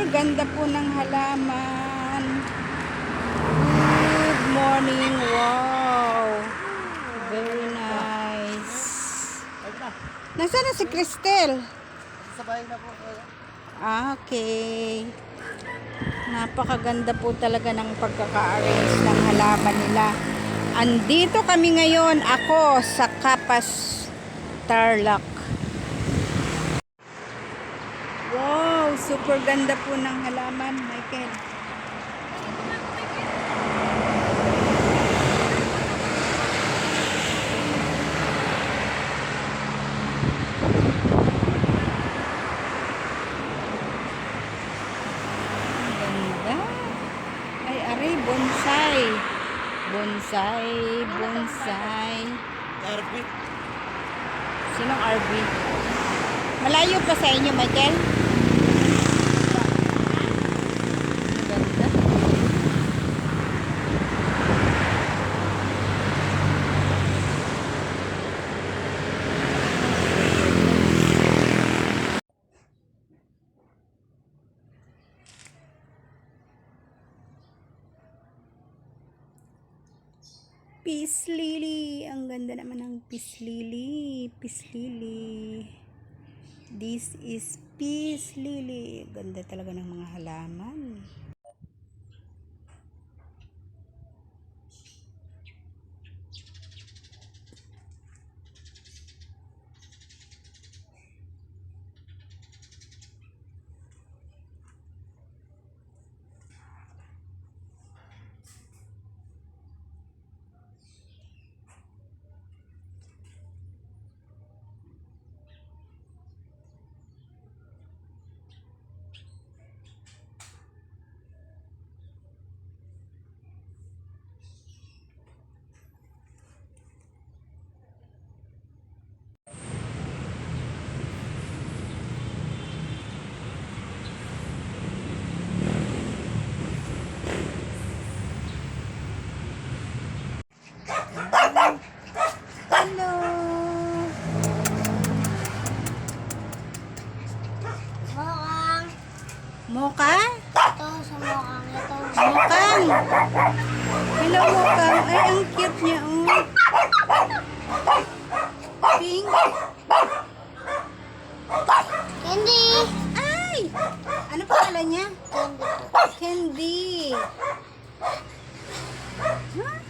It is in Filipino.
Super ganda po ng halaman. Good morning. Wow. Very nice. Nasaan na si Cristel? Sa bahay na po. Okay. Napakaganda po talaga ng pagkaka-arrange ng halaman nila. Andito kami ngayon, ako sa Kapas, Tarlac. Wow, super ganda po ng halaman, Michael. Ganda. Ay, aray, bonsai. Bonsai, bonsai. RB. Sinong RB? Malayo pa sa inyo, Michael? Ganda. Peace lily. Ang ganda naman ng peace lily. Peace lily. This is peace lily. Ganda talaga ng mga halaman. Hello! Mokang. Moka? Ito sa mokang. Ito. Mokang! Hello, Mokang. Ay, ang cute niya, oh. Pink. Candy. Ay! Ano pangalan niya? Candy. Candy. Huh?